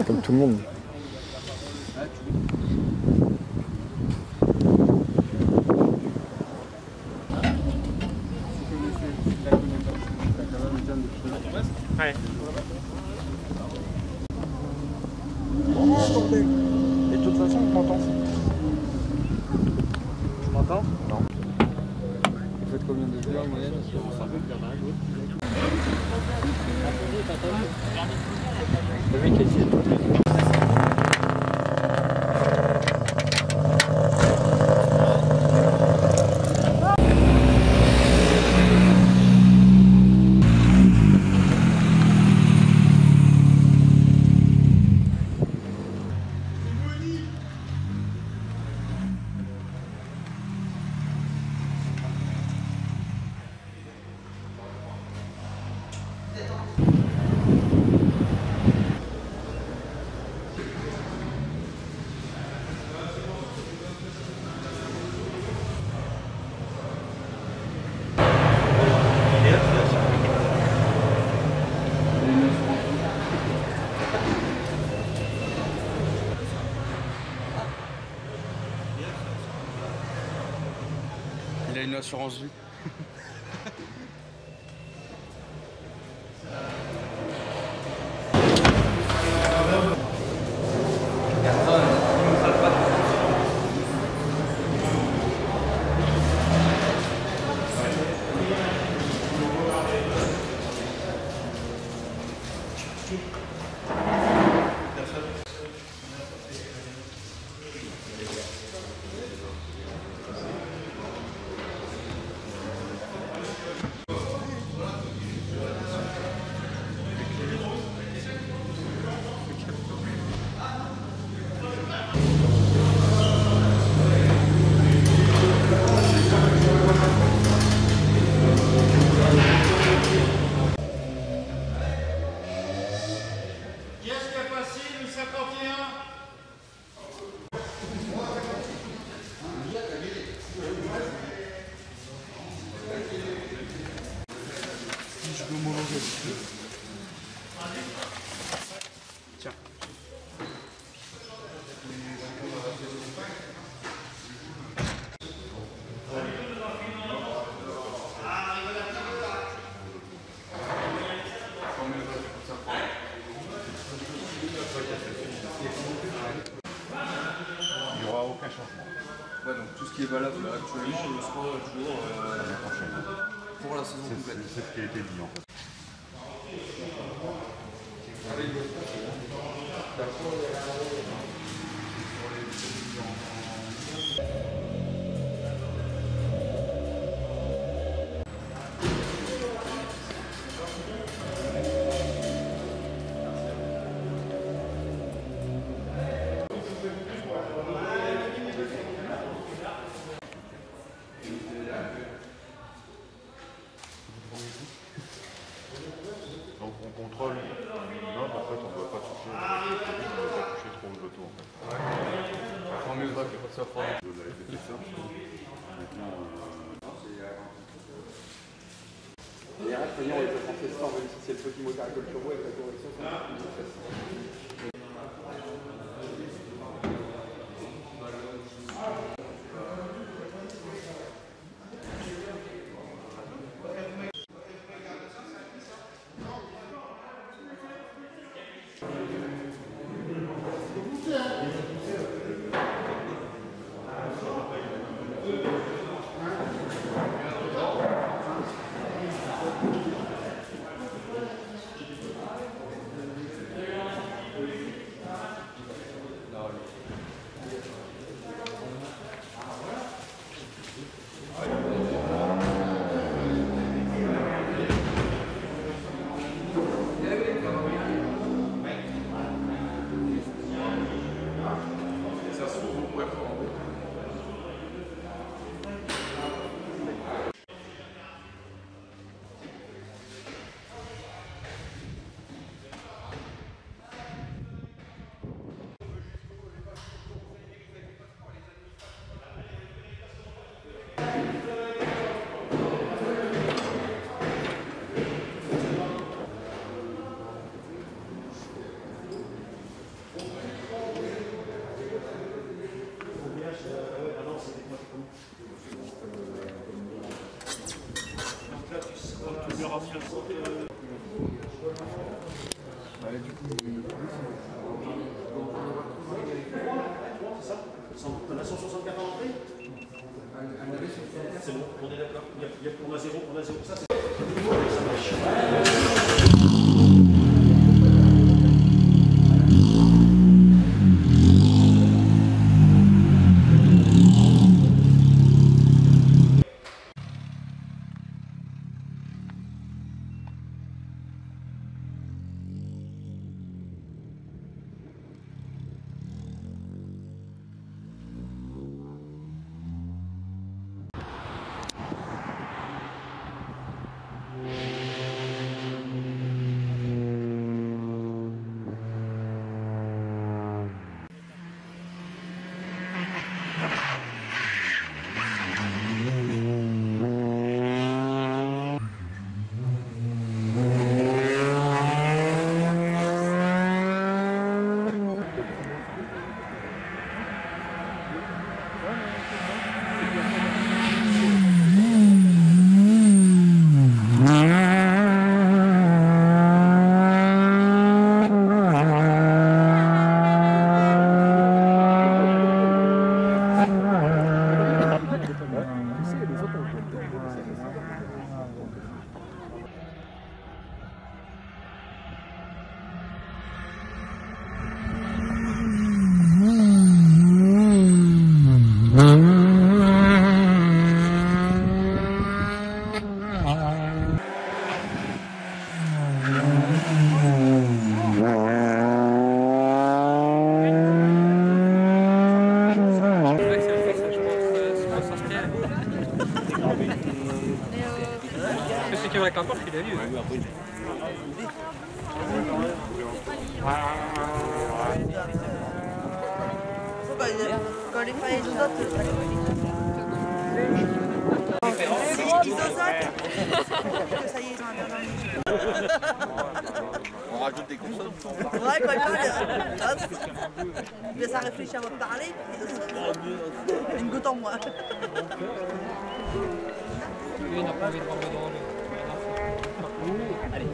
comme tout le monde. Ouais. Et de toute façon, on m'entend. Tu m'entends? Non. Vous faites combien de heures en moyenne? Le mec est ici. Il a une assurance vie. Je vais homologuer. Tiens. Il n'y aura aucun changement. Ouais, donc tout ce qui est valable actuellement le sera toujours l'année prochaine. Pour la saison complète. C'est ce qui a été dit en fait. Donc on contrôle minimum, en fait on ne doit pas toucher, on ne doit pas toucher trop le loto en fait. Tant mieux, va que ça fera. De la répétition. Maintenant, Les règles, on les peut penser sans, même si c'est le petit moteur avec le turbo avec la correction, c'est un peu plus facile. On a 164 à l'entrée. C'est bon, on est d'accord. On a zéro, ça c'est... C'est qui avec la porte qu'il a vu. Quand les failles isotent, ça y est, ils ont On rajoute des consonnes. ouais, quand ils parlent, mais ça réfléchit avant de parler, une goutte en moins. Lui, il n'a pas envie de rentrer dans le... Allez.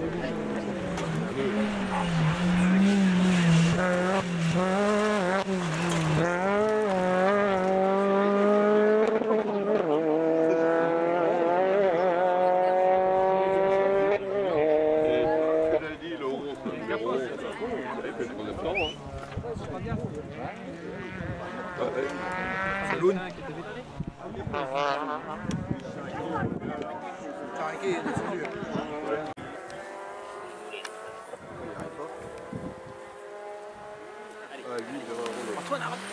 Saloon. Antoine, arrête.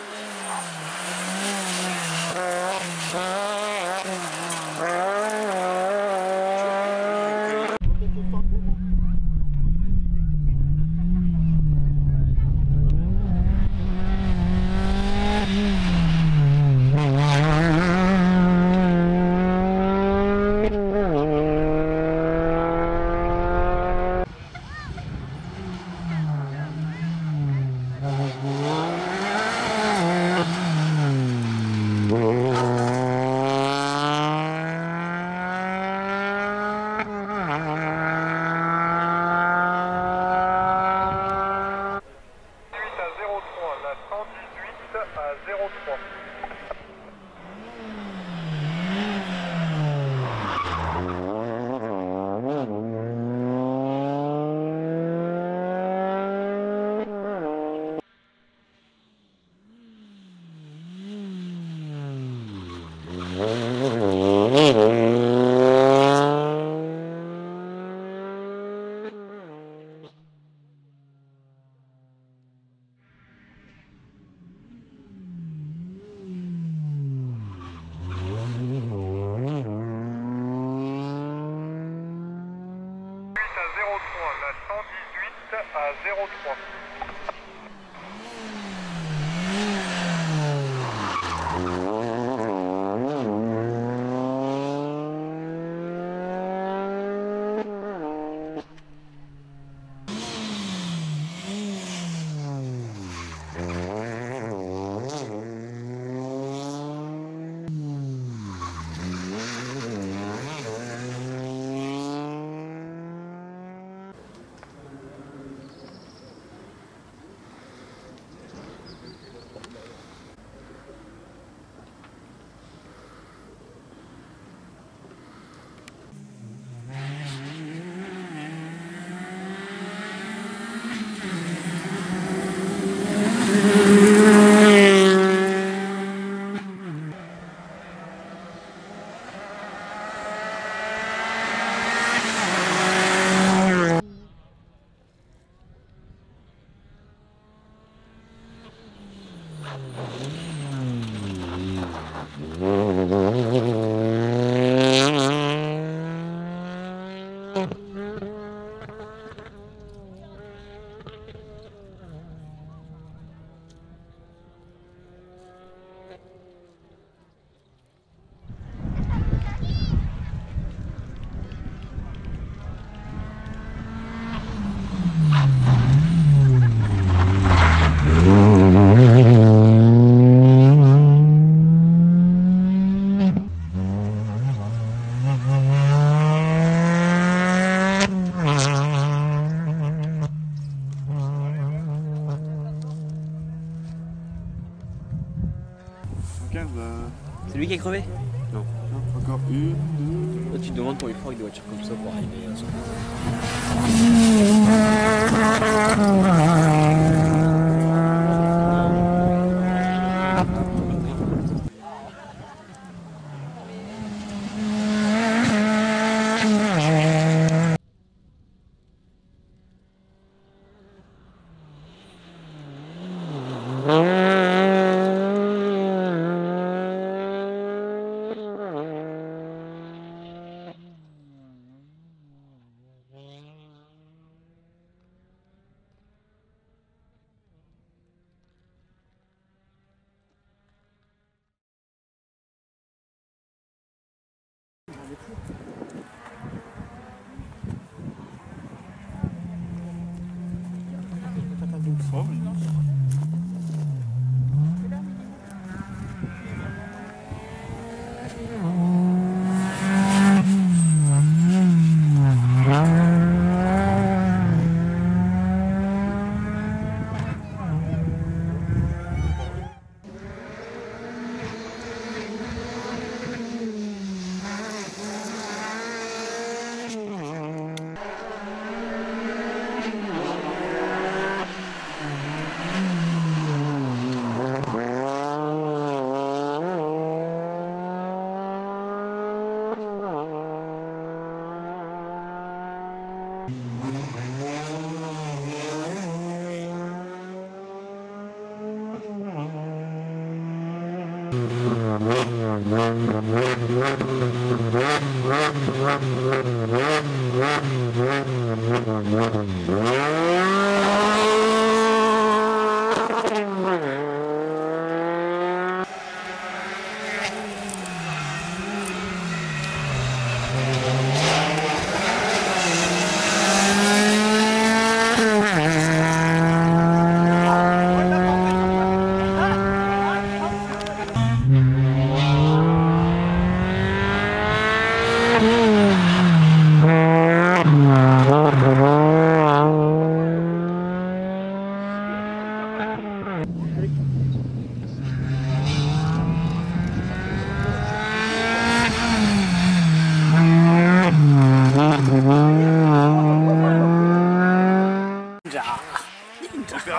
C'est lui qui est crevé? Non. Encore une, deux. Là, tu te demandes pour une fois avec des voitures comme ça pour arriver à son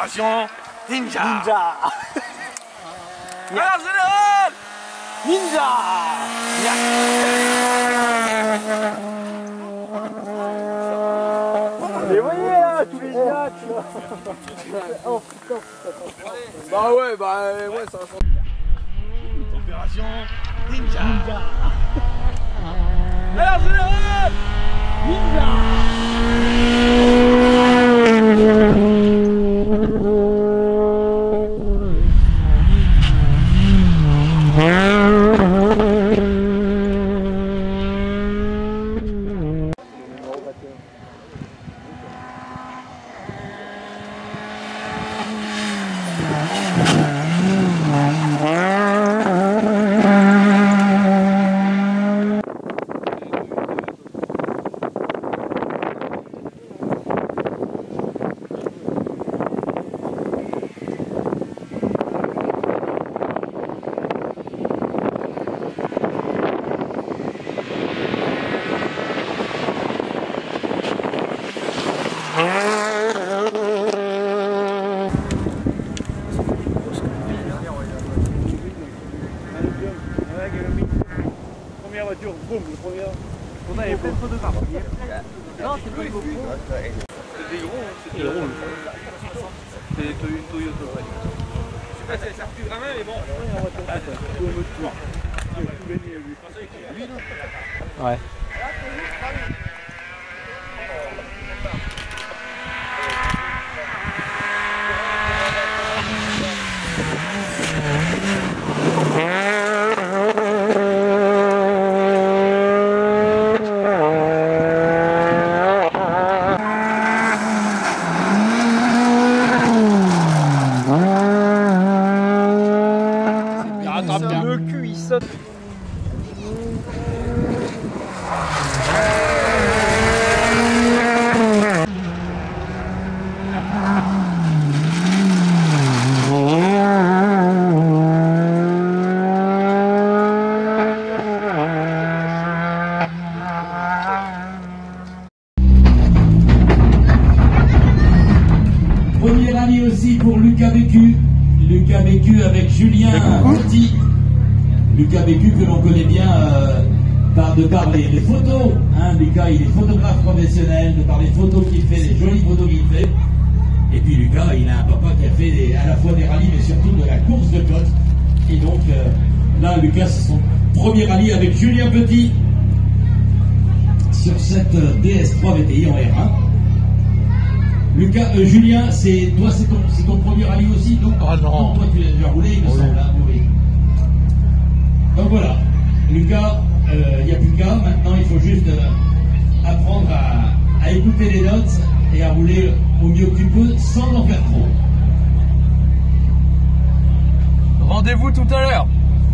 Opération Ninja. Ninja. Alors général Ninja. Les voyez là, tous les gars. Oh putain. Bah ouais, ça va. Opération Ninja. Alors général Ninja. Première voiture, boum, le premier. On avait plein de photographes. Non, c'est pas les GoPro. C'est des gros, c'est des gros. C'est une Toyota. Ça recule vraiment, mais bon. Ouais. Le cul il saute. Premier rallye aussi pour Lucas Bécu. Lucas Bécu avec Julien Petit. Lucas Bécu que l'on connaît bien de par les photos. Hein. Lucas il est photographe professionnel, de par les photos qu'il fait, les jolies photos qu'il fait. Et puis Lucas il a un papa qui a fait à la fois des rallyes mais surtout de la course de côte. Et donc là Lucas c'est son premier rallye avec Julien Petit sur cette DS3 VTI en R1. Lucas, Julien, c'est ton premier rallye aussi, donc oh non. Toi tu l'as déjà roulé, il me semble, hein, oui. Donc voilà, Lucas, il n'y a plus qu'à, maintenant il faut juste apprendre à écouter les notes et à rouler au mieux que tu peux sans en faire trop. Rendez-vous tout à l'heure.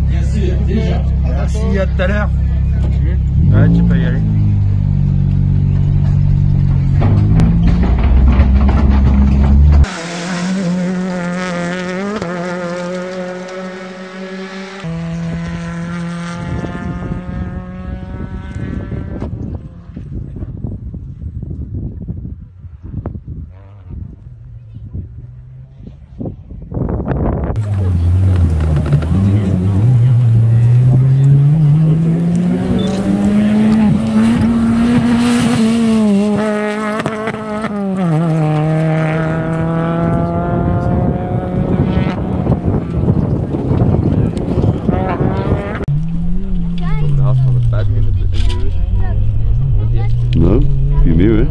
Bien sûr, déjà. Merci, à tout à l'heure. Ouais, tu peux y aller. No, viel meer, hè?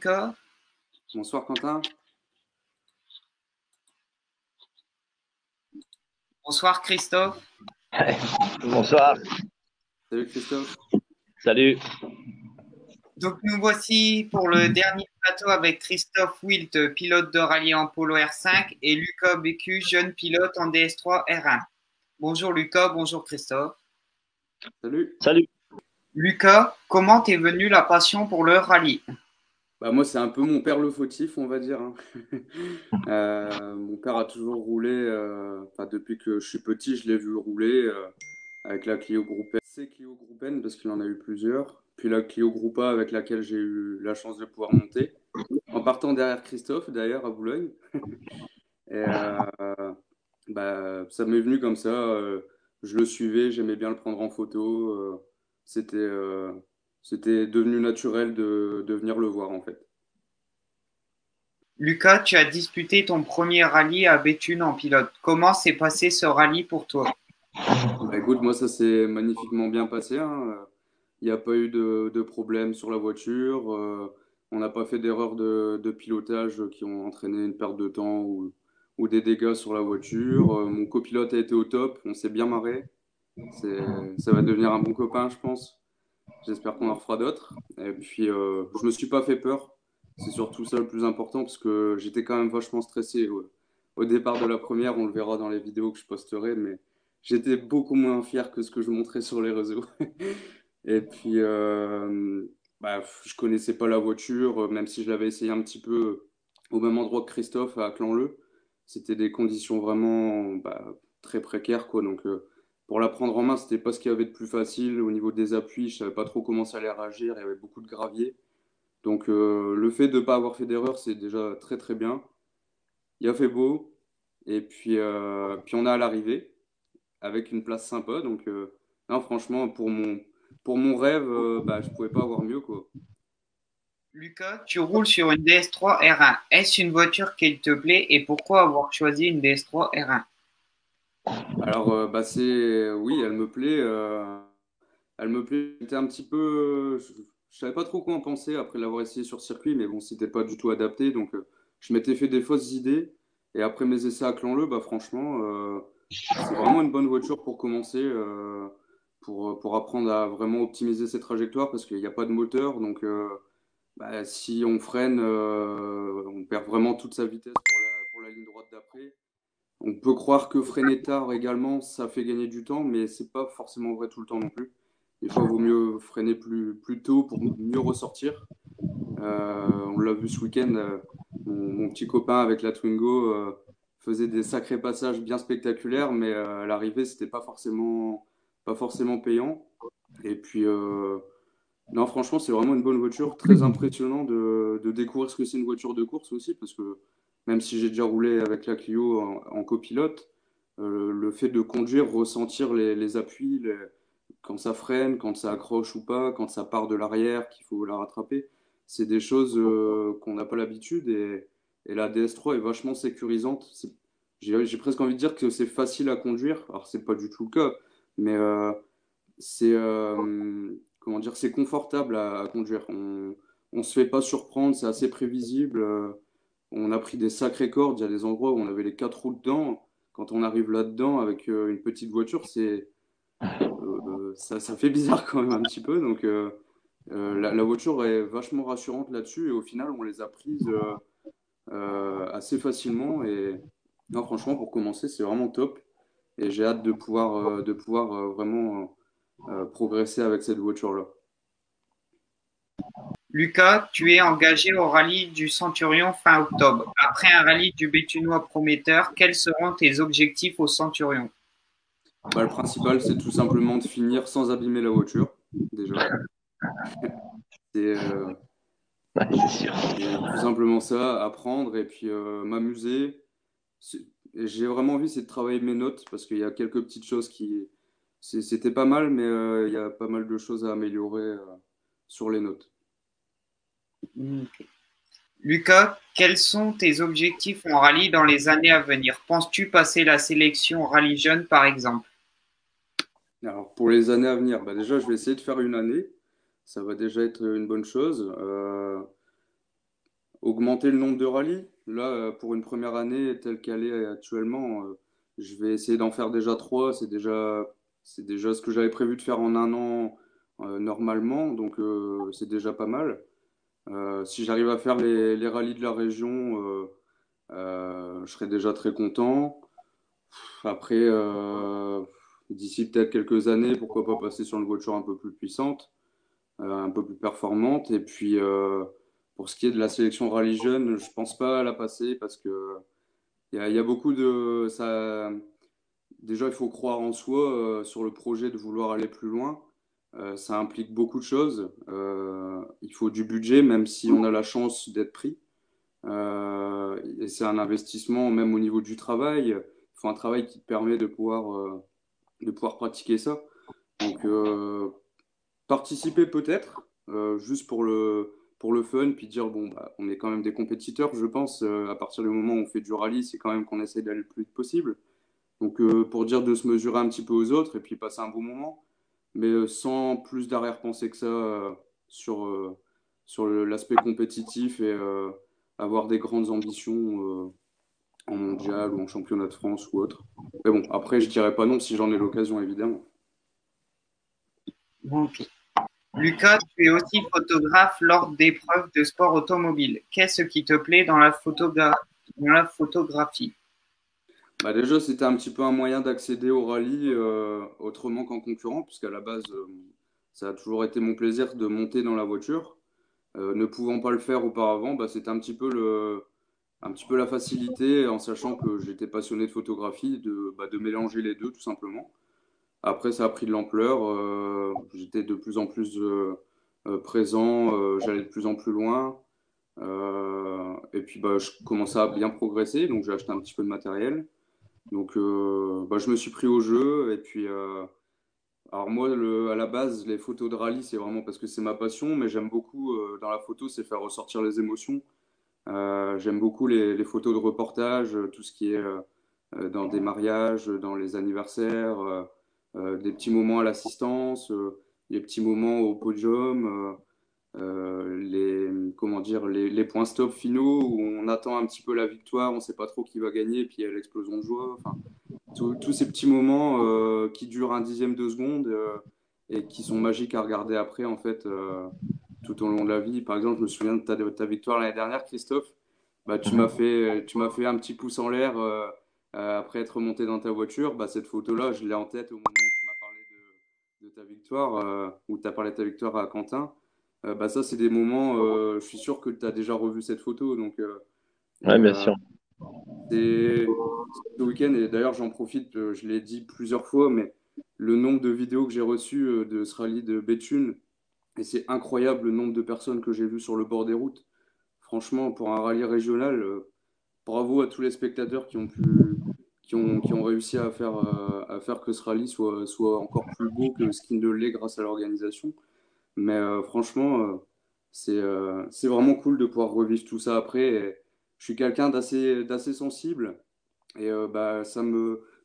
Lucas. Bonsoir Quentin. Bonsoir Christophe. Bonsoir. Salut Christophe. Salut. Donc nous voici pour le dernier plateau avec Christophe Wilt, pilote de rallye en Polo R5, et Lucas Bécu, jeune pilote en DS3 R1. Bonjour Lucas, bonjour Christophe. Salut. Salut. Lucas, comment t'es venu la passion pour le rallye? Bah moi, c'est un peu mon père le fautif, on va dire, hein. Mon père a toujours roulé, enfin, depuis que je suis petit, je l'ai vu rouler avec la Clio Group N. C'est Clio Group N parce qu'il en a eu plusieurs. Puis la Clio Group A avec laquelle j'ai eu la chance de pouvoir monter. En partant derrière Christophe, d'ailleurs, à Boulogne. Et bah, ça m'est venu comme ça. Je le suivais, j'aimais bien le prendre en photo. C'était devenu naturel de venir le voir, en fait. Lucas, tu as disputé ton premier rallye à Béthune en pilote. Comment s'est passé ce rallye pour toi? Bah, écoute, moi, ça s'est magnifiquement bien passé, hein. Il n'y a pas eu de problème sur la voiture. On n'a pas fait d'erreurs de pilotage qui ont entraîné une perte de temps ou des dégâts sur la voiture. Mon copilote a été au top. On s'est bien marré. Ça va devenir un bon copain, je pense. J'espère qu'on en refera d'autres. Et puis, je me suis pas fait peur. C'est surtout ça le plus important parce que j'étais quand même vachement stressé au départ de la première. On le verra dans les vidéos que je posterai, mais j'étais beaucoup moins fier que ce que je montrais sur les réseaux. Et puis, bah, je connaissais pas la voiture, même si je l'avais essayé un petit peu au même endroit que Christophe à Clan-Leu. C'était des conditions vraiment très précaires, quoi. Donc, pour la prendre en main, c'était pas ce qu'il y avait de plus facile. Au niveau des appuis, je savais pas trop comment ça allait réagir. Il y avait beaucoup de gravier. Donc, le fait de ne pas avoir fait d'erreur, c'est déjà très très bien. Il a fait beau. Et puis on a à l'arrivée avec une place sympa. Donc, non, franchement, pour mon rêve, je pouvais pas avoir mieux, quoi. Lucas, tu roules sur une DS3 R1. Est-ce une voiture qui te plaît et pourquoi avoir choisi une DS3 R1? Alors, oui, elle me plaît. Elle me plaît. J'étais un petit peu. Je savais pas trop quoi en penser après l'avoir essayé sur circuit, mais bon, c'était pas du tout adapté. Donc, je m'étais fait des fausses idées. Et après mes essais à Clan-Leu, franchement, c'est vraiment une bonne voiture pour commencer, pour apprendre à vraiment optimiser ses trajectoires parce qu'il n'y a pas de moteur. Donc, si on freine, on perd vraiment toute sa vitesse pour la ligne droite d'après. On peut croire que freiner tard également, ça fait gagner du temps, mais c'est pas forcément vrai tout le temps non plus. Des fois, il vaut mieux freiner plus tôt pour mieux ressortir. On l'a vu ce week-end, mon petit copain avec la Twingo faisait des sacrés passages bien spectaculaires, mais à l'arrivée, c'était pas forcément payant. Et puis, non, franchement, c'est vraiment une bonne voiture, très impressionnant de découvrir ce que c'est une voiture de course aussi, parce que même si j'ai déjà roulé avec la Clio en copilote, le fait de conduire, ressentir les appuis, quand ça freine, quand ça accroche ou pas, quand ça part de l'arrière, qu'il faut la rattraper, c'est des choses qu'on n'a pas l'habitude et la DS3 est vachement sécurisante. J'ai presque envie de dire que c'est facile à conduire. Alors, c'est pas du tout le cas, mais c'est comment dire, c'est confortable à conduire. On se fait pas surprendre, c'est assez prévisible. On a pris des sacrées cordes. Il y a des endroits où on avait les 4 roues dedans. Quand on arrive là-dedans avec une petite voiture, ça fait bizarre quand même un petit peu. Donc, la voiture est vachement rassurante là-dessus. Et au final, on les a prises assez facilement. Et non, franchement, pour commencer, c'est vraiment top. Et j'ai hâte de pouvoir vraiment progresser avec cette voiture-là. Lucas, tu es engagé au rallye du Centurion fin octobre. Après un rallye du Béthunois prometteur, quels seront tes objectifs au Centurion? Le principal, c'est tout simplement de finir sans abîmer la voiture, déjà. C'est sûr. tout simplement ça, apprendre et puis m'amuser. J'ai vraiment envie, c'est de travailler mes notes parce qu'il y a quelques petites choses qui... C'était pas mal, mais il y a pas mal de choses à améliorer sur les notes. Okay. Lucas, quels sont tes objectifs en rallye dans les années à venir? Penses-tu passer la sélection rallye jeune, par exemple? Alors, pour les années à venir, déjà, je vais essayer de faire une année. Ça va déjà être une bonne chose. augmenter le nombre de rallyes. Là, pour une première année telle qu'elle est actuellement, je vais essayer d'en faire déjà 3. C'est déjà ce que j'avais prévu de faire en un an normalement, donc c'est déjà pas mal. Si j'arrive à faire les rallyes de la région, je serai déjà très content. Après, d'ici peut-être quelques années, pourquoi pas passer sur une voiture un peu plus puissante, un peu plus performante. Et puis, pour ce qui est de la sélection rallye jeune, je pense pas la passer parce que il y a beaucoup de ça. Déjà, il faut croire en soi sur le projet de vouloir aller plus loin. Ça implique beaucoup de choses. Il faut du budget, même si on a la chance d'être pris. Et c'est un investissement même au niveau du travail. Il faut un travail qui te permet de pouvoir pratiquer ça. Donc, participer peut-être, juste pour le fun, puis dire, bon, bah, on est quand même des compétiteurs, je pense. À partir du moment où on fait du rallye, c'est quand même qu'on essaie d'aller le plus vite possible. Donc, pour dire de se mesurer un petit peu aux autres et puis passer un bon moment, mais sans plus d'arrière-pensée que ça sur l'aspect compétitif et avoir des grandes ambitions en mondial ou en championnat de France ou autre. Mais bon, après, je dirais pas non si j'en ai l'occasion, évidemment. Ok. Lucas, tu es aussi photographe lors d'épreuves de sport automobile. Qu'est-ce qui te plaît dans la photographie? Bah déjà, c'était un petit peu un moyen d'accéder au rallye autrement qu'en concurrent, puisqu'à la base, ça a toujours été mon plaisir de monter dans la voiture. Ne pouvant pas le faire auparavant, bah, c'était un petit peu la facilité, en sachant que j'étais passionné de photographie, de mélanger les deux, tout simplement. Après, ça a pris de l'ampleur. J'étais de plus en plus présent, j'allais de plus en plus loin. Et puis, bah, je commençais à bien progresser, donc j'ai acheté un petit peu de matériel. Donc, bah, je me suis pris au jeu. Et puis, alors moi, à la base, les photos de rallye, c'est vraiment parce que c'est ma passion, mais j'aime beaucoup dans la photo, c'est faire ressortir les émotions. J'aime beaucoup les photos de reportage, tout ce qui est dans des mariages, dans les anniversaires, des petits moments à l'assistance, des petits moments au podium, comment dire, les points stop finaux où on attend un petit peu la victoire, on ne sait pas trop qui va gagner, et puis il y a l'explosion de joie. Enfin, tous ces petits moments qui durent un dixième de seconde et qui sont magiques à regarder après, en fait, tout au long de la vie. Par exemple, je me souviens de ta victoire l'année dernière, Christophe. Bah, tu m'as fait un petit pouce en l'air après être monté dans ta voiture. Bah, cette photo-là, je l'ai en tête au moment où tu m'as parlé de ta victoire, où tu as parlé de ta victoire à Quentin. Bah, ça, c'est des moments, je suis sûr que tu as déjà revu cette photo. Donc, Ouais, bien sûr. c'est ce week-end, et d'ailleurs j'en profite, je l'ai dit plusieurs fois, mais le nombre de vidéos que j'ai reçues de ce rallye de Béthune, et c'est incroyable le nombre de personnes que j'ai vues sur le bord des routes. Franchement, pour un rallye régional, bravo à tous les spectateurs qui ont réussi à faire que ce rallye soit encore plus beau que ce qui ne l'est grâce à l'organisation. Mais franchement, c'est vraiment cool de pouvoir revivre tout ça après. Et je suis quelqu'un d'assez sensible. Et bah,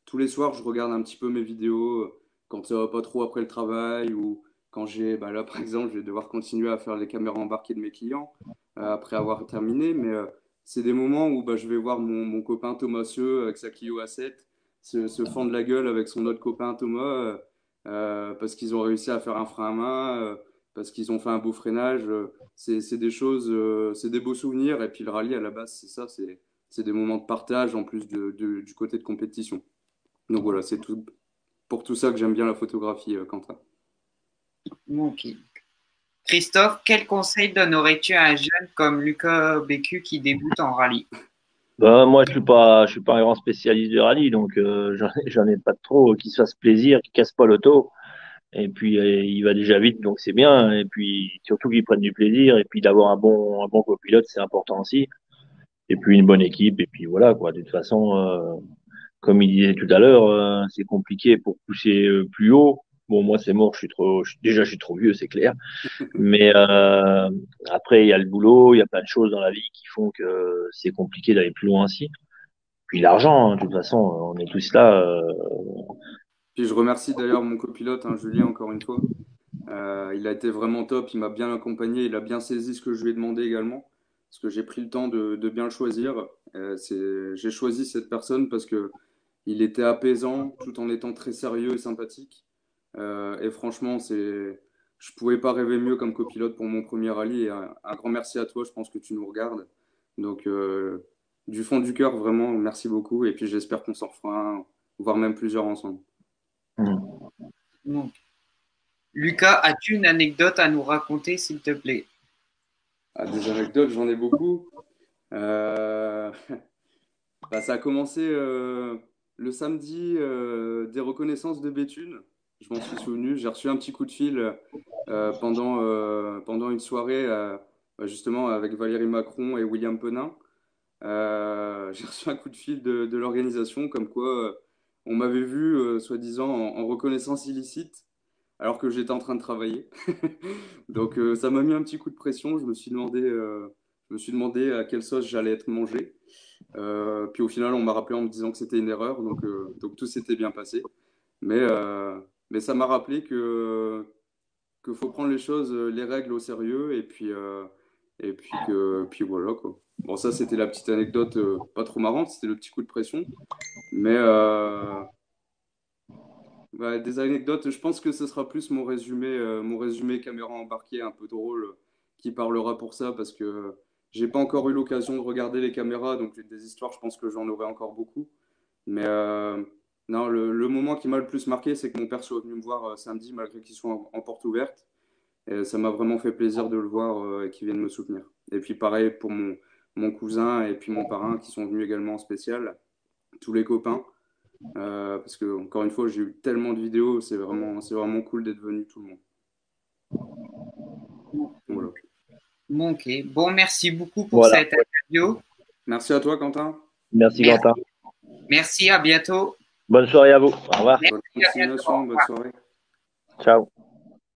tous les soirs, je regarde un petit peu mes vidéos quand ça va pas trop après le travail ou quand bah là, par exemple, je vais devoir continuer à faire les caméras embarquées de mes clients après avoir terminé. Mais c'est des moments où bah, je vais voir mon copain Thomas Seux avec sa Clio A7 se fendre la gueule avec son autre copain Thomas parce qu'ils ont réussi à faire un frein à main, parce qu'ils ont fait un beau freinage. C'est des choses, c'est des beaux souvenirs. Et puis le rallye, à la base, c'est ça, c'est des moments de partage en plus du côté de compétition. Donc voilà, c'est tout pour tout ça que j'aime bien la photographie, Quentin. Ok. Christophe, quel conseil donnerais-tu à un jeune comme Lucas Bécu qui débute en rallye? Ben, moi, je suis pas un grand spécialiste du rallye, donc j'en ai pas trop. Qu'il se fasse plaisir, qu'il casse pas l'auto. Et puis, il va déjà vite, donc c'est bien. Et puis, surtout qu'il prenne du plaisir. Et puis, d'avoir un bon copilote, c'est important aussi. Et puis, une bonne équipe. Et puis, voilà, quoi. De toute façon, comme il disait tout à l'heure, c'est compliqué pour pousser plus haut. Bon, moi, c'est mort. Déjà, je suis trop vieux, c'est clair. Mais après, il y a le boulot, il y a plein de choses dans la vie qui font que c'est compliqué d'aller plus loin ainsi. Puis l'argent, hein, de toute façon, on est tous là. Puis je remercie d'ailleurs mon copilote, hein, Julien, encore une fois. Il a été vraiment top, il m'a bien accompagné, il a bien saisi ce que je lui ai demandé également. parce que j'ai pris le temps de bien le choisir. J'ai choisi cette personne parce que il était apaisant tout en étant très sérieux et sympathique. Et franchement, je pouvais pas rêver mieux comme copilote pour mon premier rallye. Et un grand merci à toi, je pense que tu nous regardes. Donc, du fond du cœur, vraiment, merci beaucoup. Et puis, j'espère qu'on s'en fera un, voire même plusieurs ensemble. Donc, Lucas, as-tu une anecdote à nous raconter, s'il te plaît? Ah, des anecdotes, j'en ai beaucoup. Bah, ça a commencé le samedi des reconnaissances de Béthune. Je m'en suis souvenu. J'ai reçu un petit coup de fil pendant une soirée justement avec Valérie Macron et William Penin. J'ai reçu un coup de fil de l'organisation comme quoi on m'avait vu soi-disant en reconnaissance illicite alors que j'étais en train de travailler. Donc ça m'a mis un petit coup de pression. Je me suis demandé à quelle sauce j'allais être mangé. Puis au final, on m'a rappelé en me disant que c'était une erreur, donc tout s'était bien passé. Mais ça m'a rappelé que faut prendre les choses, les règles au sérieux, puis voilà quoi. Bon, ça c'était la petite anecdote pas trop marrante, c'était le petit coup de pression. Mais ouais, des anecdotes, je pense que ce sera plus mon résumé caméra embarquée un peu drôle qui parlera pour ça parce que j'ai pas encore eu l'occasion de regarder les caméras, donc des histoires, je pense que j'en aurai encore beaucoup. Mais non, le moment qui m'a le plus marqué, c'est que mon père soit venu me voir samedi malgré qu'il soit en porte ouverte. Et ça m'a vraiment fait plaisir de le voir et qu'il vienne me soutenir. Et puis pareil pour mon cousin et puis mon parrain qui sont venus également en spécial, tous les copains. Parce que encore une fois, j'ai eu tellement de vidéos, c'est vraiment cool d'être venu tout le monde. Voilà. Bon, ok. Bon, merci beaucoup pour cette interview. Merci à toi, Quentin. Merci, Quentin. Merci, à bientôt. Bonne soirée à vous. Au revoir. Bonne continuation, bonne soirée. Ciao.